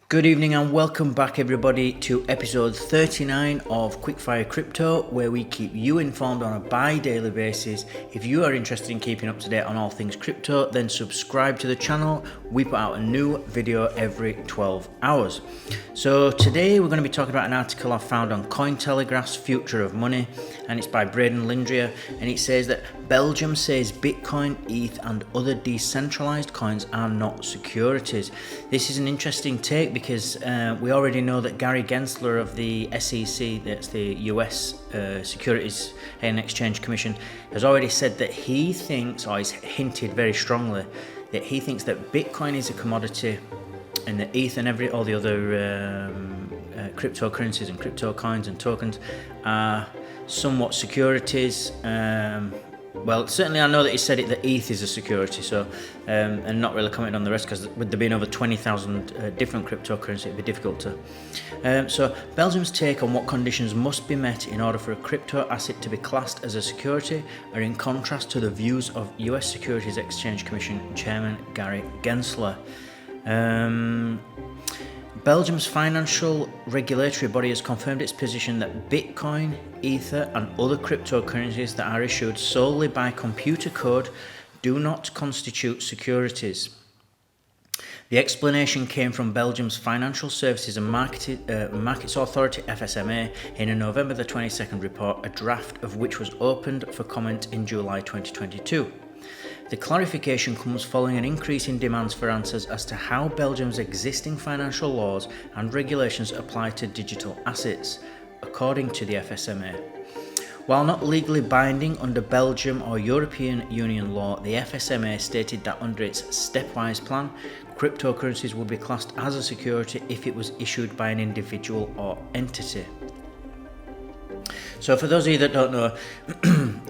Good evening and welcome back everybody to episode 39 of Quickfire Crypto, where we keep you informed on a bi-daily basis. If you are interested in keeping up to date on all things crypto, then subscribe to the channel. We put out a new video every 12 hours. So today we're going to be talking about an article I found on Cointelegraph's Future of Money, and it's by Braden Lindrier, and it says that Belgium says Bitcoin, ETH and other decentralized coins are not securities. This is an interesting take because we already know that Gary Gensler of the SEC, that's the US Securities and Exchange Commission, has already said that he thinks, or he's hinted very strongly, that he thinks that Bitcoin is a commodity and that ETH and all the other cryptocurrencies and crypto coins and tokens are somewhat securities. Well, certainly I know that he said it that ETH is a security, so and not really commenting on the rest, because with there being over 20,000 different cryptocurrencies, it'd be difficult to. So Belgium's take on what conditions must be met in order for a crypto asset to be classed as a security are in contrast to the views of US Securities Exchange Commission Chairman Gary Gensler. Belgium's financial regulatory body has confirmed its position that Bitcoin, Ether and other cryptocurrencies that are issued solely by computer code do not constitute securities. The explanation came from Belgium's Financial Services and Markets Authority (FSMA) in a November the 22nd report, a draft of which was opened for comment in July 2022. The clarification comes following an increase in demands for answers as to how Belgium's existing financial laws and regulations apply to digital assets, according to the FSMA. While not legally binding under Belgium or European Union law, the FSMA stated that under its stepwise plan, cryptocurrencies would be classed as a security if it was issued by an individual or entity. So for those of you that don't know,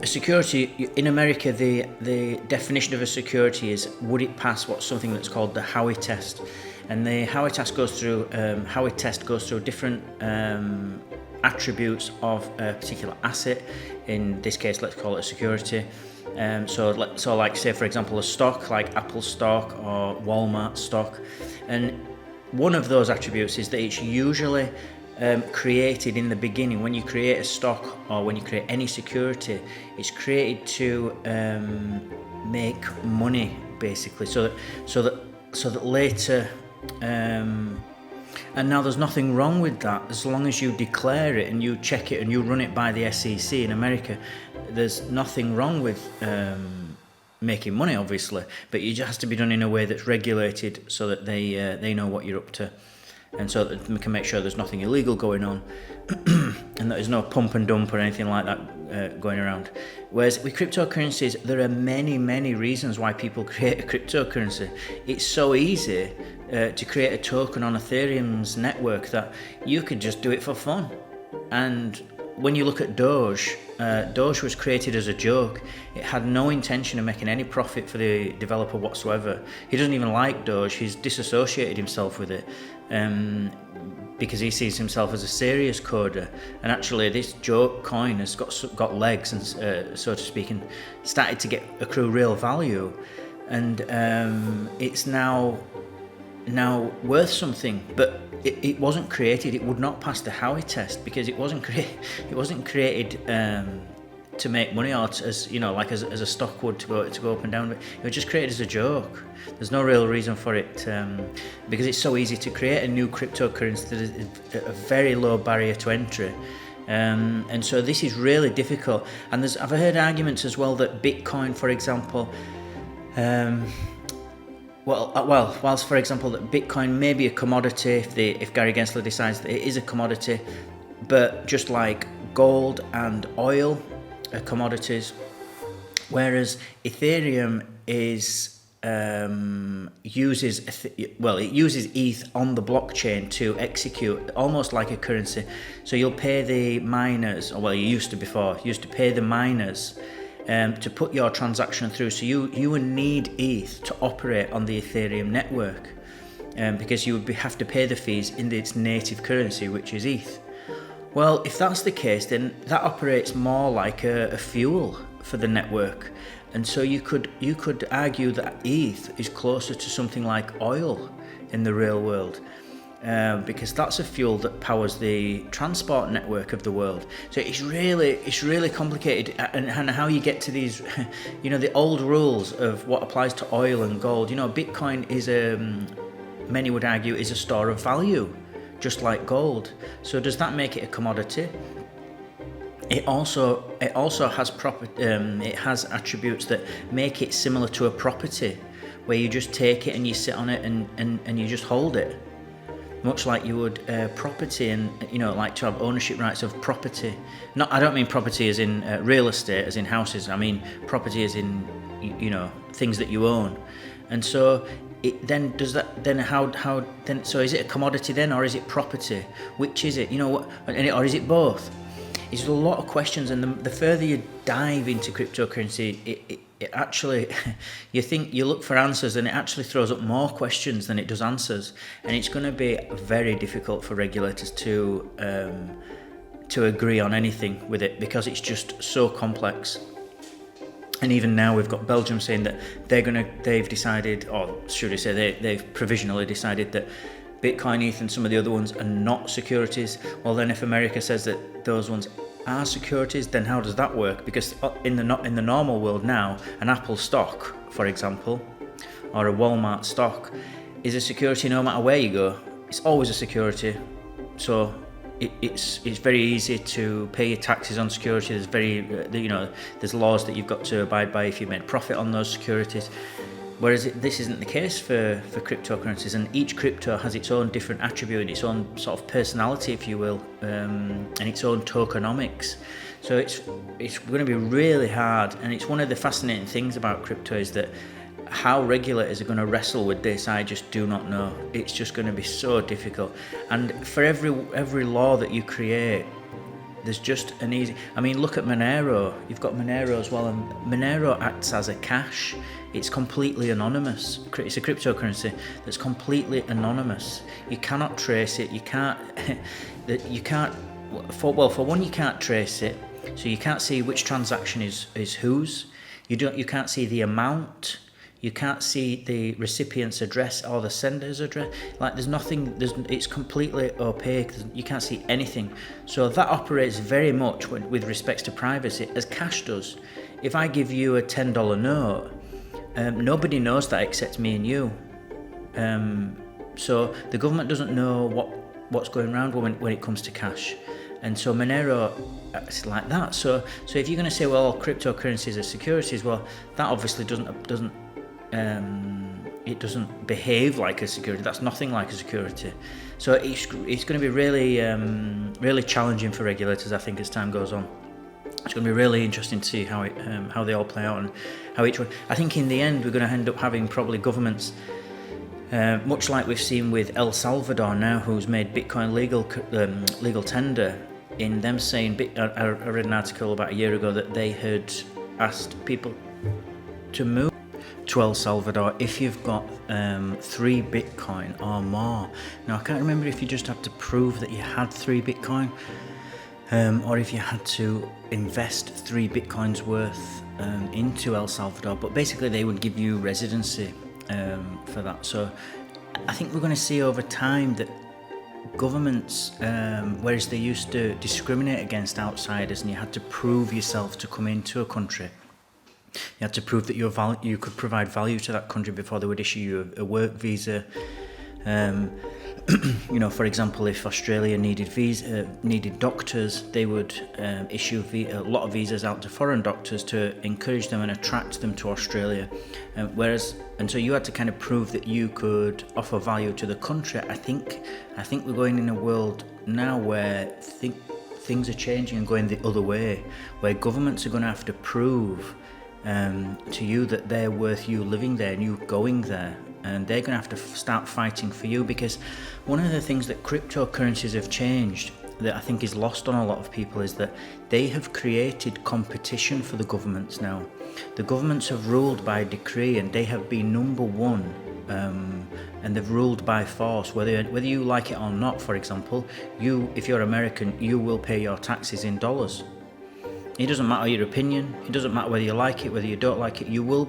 a security, in America, the definition of a security is, would it pass what's something that's called the Howey test. And the Howey test goes through different attributes of a particular asset. In this case, let's call it a security. So like say for example a stock like Apple stock or Walmart stock. And one of those attributes is that it's usually created in the beginning. When you create a stock or when you create any security, it's created to make money, basically, so that later, and now there's nothing wrong with that as long as you declare it and you check it and you run it by the SEC in America. There's nothing wrong with making money, obviously, but it just has to be done in a way that's regulated so that they know what you're up to, and so that we can make sure there's nothing illegal going on and that there's no pump and dump or anything like that going around. Whereas with cryptocurrencies, there are many reasons why people create a cryptocurrency. It's so easy to create a token on Ethereum's network that you could just do it for fun. And when you look at Doge, Doge was created as a joke. It had no intention of making any profit for the developer whatsoever. He doesn't even like Doge. He's disassociated himself with it because he sees himself as a serious coder. And actually, this joke coin has got legs, and so to speak, and started to accrue real value. And it's now worth something, but it wasn't created. It would not pass the Howey test because it wasn't created to make money, or as a stock would to go up and down. But it was just created as a joke. There's no real reason for it because it's so easy to create a new cryptocurrency that is a very low barrier to entry. And so this is really difficult. And I've heard arguments as well that Bitcoin, for example, whilst for example that Bitcoin may be a commodity if Gary Gensler decides that it is a commodity, but just like gold and oil are commodities, whereas Ethereum uses ETH on the blockchain to execute almost like a currency. So you'll pay the miners, or you used to pay the miners to put your transaction through. So you would need ETH to operate on the Ethereum network, because you would have to pay the fees in its native currency, which is ETH. Well, if that's the case, then that operates more like a fuel for the network, and so you could argue that ETH is closer to something like oil in the real world. because that's a fuel that powers the transport network of the world. So it's really complicated, and how you get to these, the old rules of what applies to oil and gold. Bitcoin is many would argue is a store of value, just like gold. So does that make it a commodity? It also has it has attributes that make it similar to a property, where you just take it and you sit on it and you just hold it. Much like you would property, and like to have ownership rights of property. I don't mean property as in real estate, as in houses. I mean property as in things that you own. And so so is it a commodity then, or is it property? Which is it? Or is it both? It's a lot of questions, and the further you dive into cryptocurrency, it actually, you look for answers, and it actually throws up more questions than it does answers, and it's going to be very difficult for regulators to agree on anything with it, because it's just so complex. And even now we've got Belgium saying that they've decided, or should I say they've provisionally decided that Bitcoin, ETH and some of the other ones are not securities. Well, then if America says that those ones are securities, then how does that work? Because in the normal world now, an Apple stock, for example, or a Walmart stock is a security no matter where you go. It's always a security. So it's very easy to pay your taxes on security. There's laws that you've got to abide by if you made profit on those securities. Whereas this isn't the case for cryptocurrencies, and each crypto has its own different attribute and its own sort of personality, if you will, and its own tokenomics. So it's going to be really hard, and it's one of the fascinating things about crypto is that how regulators are going to wrestle with this, I just do not know. It's just going to be so difficult, and for every law that you create, there's just an easy. I mean, look at Monero. You've got Monero as well, and Monero acts as a cash. It's completely anonymous. It's a cryptocurrency that's completely anonymous. You cannot trace it. You can't. For one, you can't trace it, so you can't see which transaction is whose. You can't see the amount. You can't see the recipient's address or the sender's address. There's nothing. It's completely opaque. You can't see anything. So that operates very much with respects to privacy as cash does. If I give you a $10 note, nobody knows that except me and you. So the government doesn't know what's going around when it comes to cash. And so Monero acts like that. So if you're going to say, well, all cryptocurrencies are securities, well, that obviously doesn't behave like a security. That's nothing like a security. So it's going to be really challenging for regulators, I think, as time goes on. It's going to be really interesting to see how they all play out, and how each one. I think in the end we're going to end up having probably governments, much like we've seen with El Salvador now, who's made Bitcoin legal tender. In them saying, I read an article about a year ago that they had asked people to move to El Salvador if you've got 3 Bitcoin or more. Now I can't remember if you just had to prove that you had 3 Bitcoin, or if you had to invest 3 Bitcoins worth into El Salvador. But basically they would give you residency for that. So I think we're going to see over time that governments, whereas they used to discriminate against outsiders and you had to prove yourself to come into a country, you had to prove that you could provide value to that country before they would issue you a work visa. For example, if Australia needed doctors, they would issue a lot of visas out to foreign doctors to encourage them and attract them to Australia. And so you had to kind of prove that you could offer value to the country. I think we're going in a world now where things are changing and going the other way, where governments are going to have to prove to you that they're worth you living there and you going there. And they're going to have to start fighting for you, because one of the things that cryptocurrencies have changed that I think is lost on a lot of people is that they have created competition for the governments now. The governments have ruled by decree, and they have been number one, and they've ruled by force, whether you like it or not. For example, if you're American, you will pay your taxes in dollars. It doesn't matter your opinion. It doesn't matter whether you like it, whether you don't like it. You will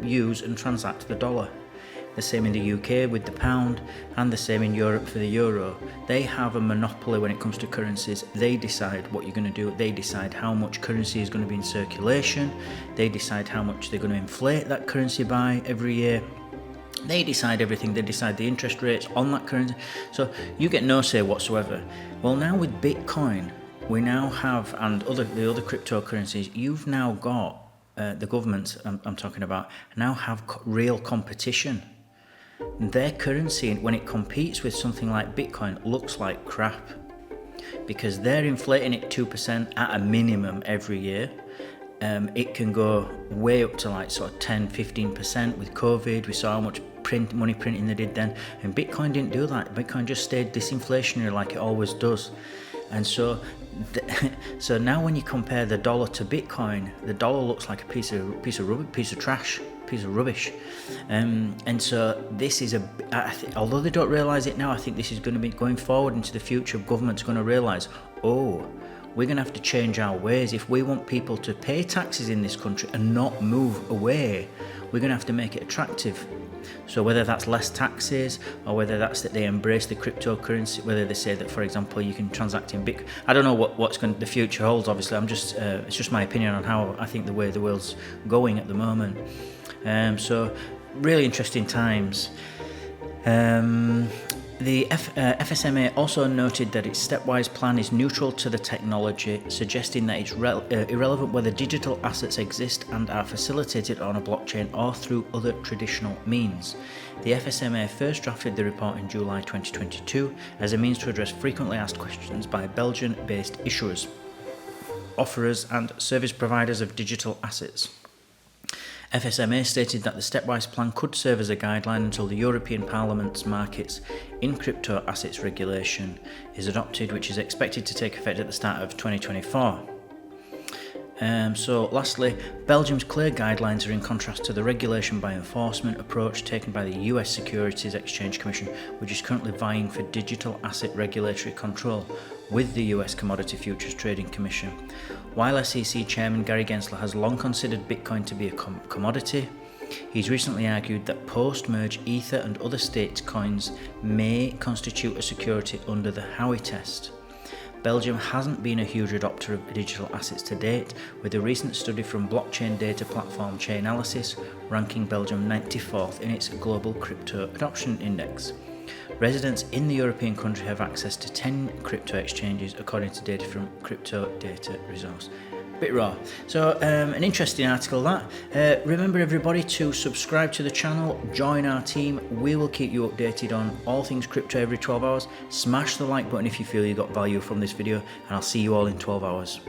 use and transact the dollar. the same in the UK with the pound, and the same in Europe for the euro. They have a monopoly when it comes to currencies. They decide what you're going to do. They decide how much currency is going to be in circulation. They decide how much they're going to inflate that currency by every year. They decide everything. They decide the interest rates on that currency. So you get no say whatsoever. Well, now with Bitcoin, we now have, and the other cryptocurrencies, you've now got the governments I'm talking about now have real competition. Their currency, when it competes with something like Bitcoin, looks like crap because they're inflating it 2% at a minimum every year. It can go way up to like sort of 10-15%. With COVID, we saw how much money printing they did then, and Bitcoin didn't do that. Bitcoin just stayed disinflationary like it always does. And so now when you compare the dollar to Bitcoin, the dollar looks like a piece of trash, piece of rubbish. And so this is although they don't realise it now, I think this is going to be going forward into the future. Government's going to realise, we're going to have to change our ways. If we want people to pay taxes in this country and not move away, we're going to have to make it attractive. So whether that's less taxes, or whether that's that they embrace the cryptocurrency, whether they say that, for example, you can transact in Bitcoin. I don't know what the future holds. Obviously, it's just my opinion on how I think the way the world's going at the moment. So really interesting times. The FSMA also noted that its stepwise plan is neutral to the technology, suggesting that it's irrelevant whether digital assets exist and are facilitated on a blockchain or through other traditional means. The FSMA first drafted the report in July 2022 as a means to address frequently asked questions by Belgian-based issuers, offerers and service providers of digital assets. FSMA stated that the stepwise plan could serve as a guideline until the European Parliament's markets in crypto assets regulation is adopted, which is expected to take effect at the start of 2024. So lastly, Belgium's clear guidelines are in contrast to the regulation by enforcement approach taken by the US Securities Exchange Commission, which is currently vying for digital asset regulatory control with the US Commodity Futures Trading Commission. While SEC Chairman Gary Gensler has long considered Bitcoin to be a commodity, he's recently argued that post-merge Ether and other state coins may constitute a security under the Howey test. Belgium hasn't been a huge adopter of digital assets to date, with a recent study from blockchain data platform Chainalysis ranking Belgium 94th in its global crypto adoption index. Residents in the European country have access to 10 crypto exchanges, according to data from Crypto Data Resource. Bit raw. So an interesting article that. Remember everybody to subscribe to the channel, join our team. We will keep you updated on all things crypto every 12 hours. Smash the like button if you feel you got value from this video, and I'll see you all in 12 hours.